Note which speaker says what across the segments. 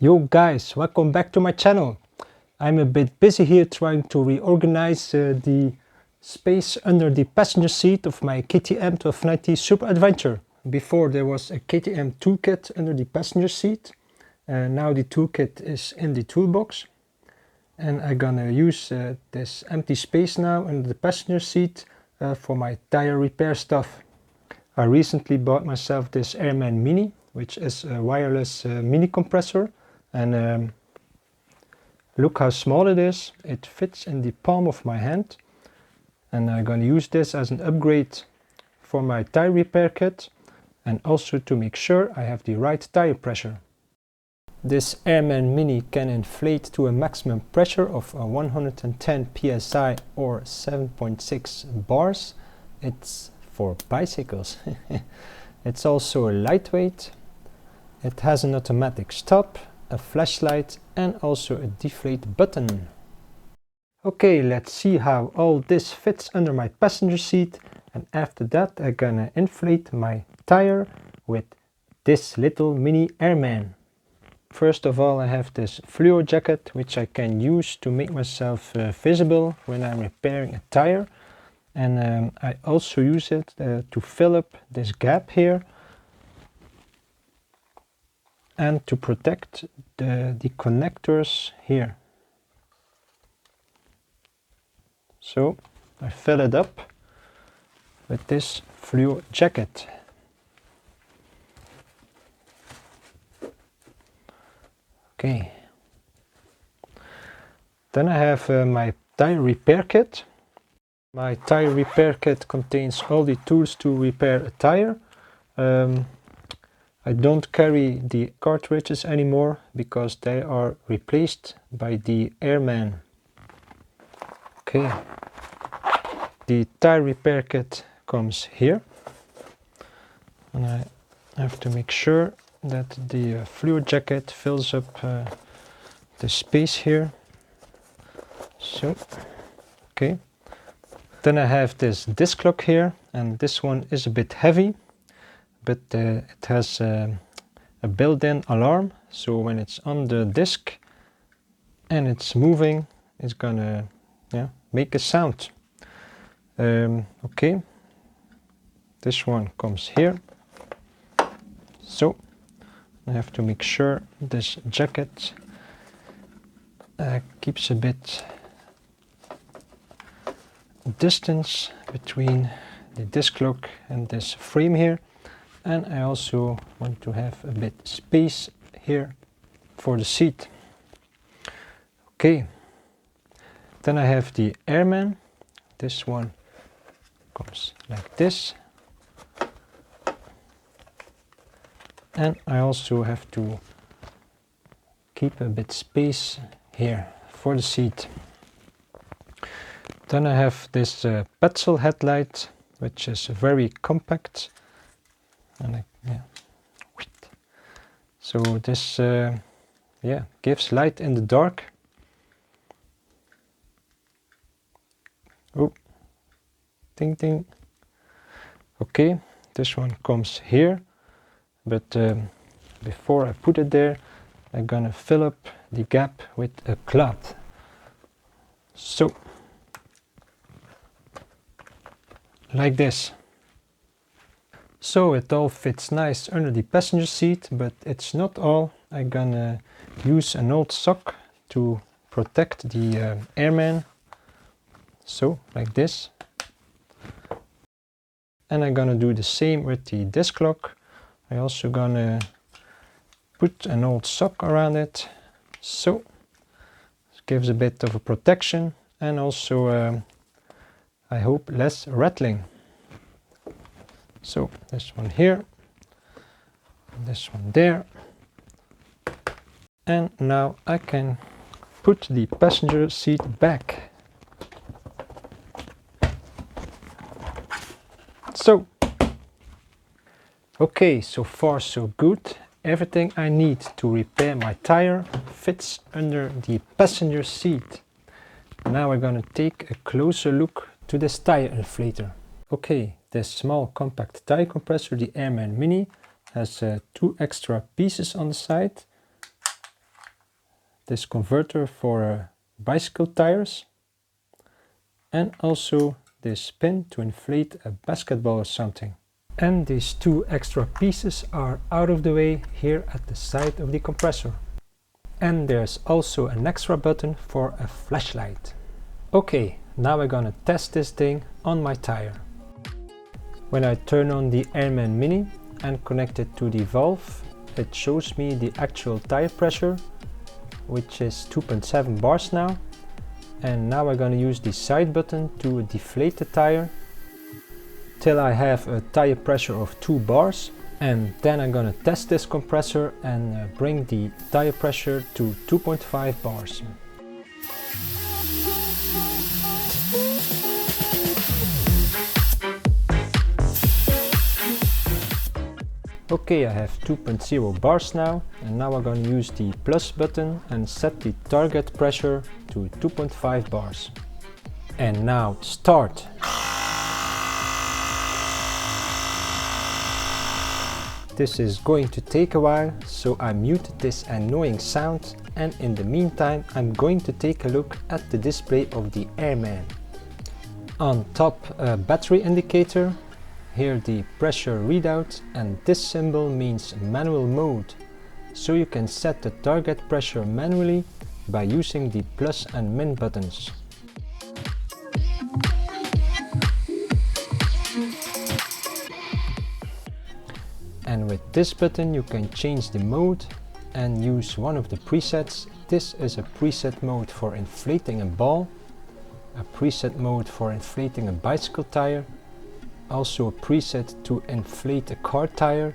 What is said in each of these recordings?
Speaker 1: Yo guys, welcome back to my channel. I'm a bit busy here trying to reorganize the space under the passenger seat of my KTM 1290 Super Adventure. Before there was a KTM toolkit under the passenger seat. Now the toolkit is in the toolbox. And I'm gonna use this empty space now under the passenger seat for my tire repair stuff. I recently bought myself this AIRMAN Mini, which is a wireless mini compressor. And look how small it is. It fits in the palm of my hand. And I'm going to use this as an upgrade for my tire repair kit. And also to make sure I have the right tire pressure. This AIRMAN Mini can inflate to a maximum pressure of 110 psi or 7.6 bars. It's for bicycles. It's also lightweight. It has an automatic stop, a flashlight and also a deflate button. Okay, let's see how all this fits under my passenger seat, and after that I'm gonna inflate my tire with this little mini AIRMAN. First of all, I have this fluo jacket which I can use to make myself visible when I'm repairing a tire, and I also use it to fill up this gap here and to protect the connectors here. So I fill it up with this fluo jacket. Okay. Then I have my tire repair kit. My tire repair kit contains all the tools to repair a tire. I don't carry the cartridges anymore because they are replaced by the AIRMAN. Okay, the tire repair kit comes here, and I have to make sure that the fluo jacket fills up the space here. So, okay. Then I have this disc lock here, and this one is a bit heavy. But it has a built-in alarm, so when it's on the disc and it's moving, it's gonna make a sound. Okay, this one comes here. So I have to make sure this jacket keeps a bit distance between the disc lock and this frame here. And I also want to have a bit space here for the seat. Okay, then I have the AIRMAN. This one comes like this. And I also have to keep a bit space here for the seat. Then I have this petrol headlight, which is very compact. And so this gives light in the dark. Oh, ding ding. Okay, this one comes here, but before I put it there, I'm gonna fill up the gap with a cloth. So, like this. So it all fits nice under the passenger seat, but it's not all. I'm gonna use an old sock to protect the AIRMAN. So, like this. And I'm gonna do the same with the disc lock. I'm also gonna put an old sock around it. So, it gives a bit of a protection and also, I hope, less rattling. So this one here, this one there, and now I can put the passenger seat back. So, okay, so far so good. Everything I need to repair my tire fits under the passenger seat. Now we're gonna take a closer look to this tire inflator. Okay, this small compact tire compressor, the AIRMAN Mini, has two extra pieces on the side. this converter for bicycle tires, and also this pin to inflate a basketball or something. And these two extra pieces are out of the way here at the side of the compressor. And there's also an extra button for a flashlight. Okay, now we're gonna test this thing on my tire. When I turn on the AIRMAN MINI and connect it to the valve, it shows me the actual tire pressure, which is 2.7 bars now. And now I'm gonna use the side button to deflate the tire till I have a tire pressure of 2 bars. And then I'm gonna test this compressor and bring the tire pressure to 2.5 bars. Okay, I have 2.0 bars now, and now I'm going to use the plus button and set the target pressure to 2.5 bars. And now start! This is going to take a while, so I muted this annoying sound, and in the meantime I'm going to take a look at the display of the AIRMAN. On top, a battery indicator. Here the pressure readout, and this symbol means manual mode, so you can set the target pressure manually by using the plus and min buttons. And with this button you can change the mode and use one of the presets. This is a preset mode for inflating a ball, a preset mode for inflating a bicycle tire, also a preset to inflate a car tire,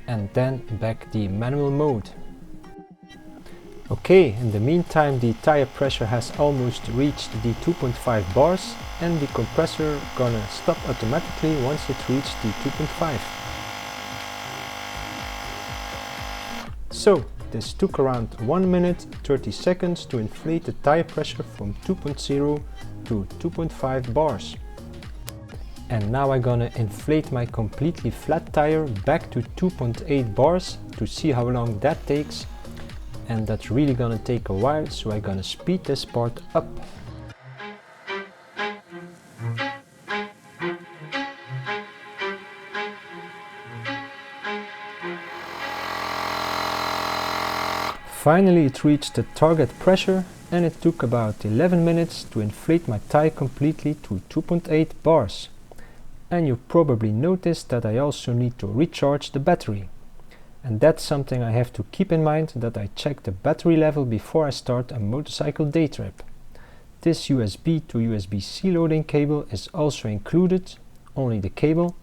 Speaker 1: and then back the manual mode. Okay, in the meantime the tire pressure has almost reached the 2.5 bars, and the compressor gonna stop automatically once it reached the 2.5. So this took around 1 minute 30 seconds to inflate the tire pressure from 2.0 to 2.5 bars. And now I'm gonna inflate my completely flat tire back to 2.8 bars to see how long that takes. And that's really gonna take a while, so I'm gonna speed this part up. Finally it reached the target pressure, and it took about 11 minutes to inflate my tire completely to 2.8 bars. And you probably noticed that I also need to recharge the battery. And that's something I have to keep in mind, that I check the battery level before I start a motorcycle day trip. This USB to USB-C loading cable is also included, only the cable.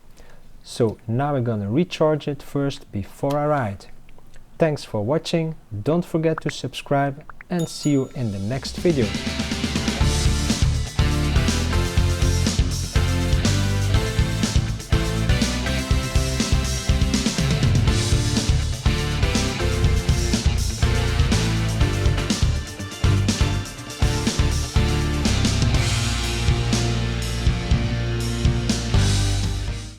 Speaker 1: So now I'm gonna recharge it first before I ride. Thanks for watching, don't forget to subscribe, and see you in the next video.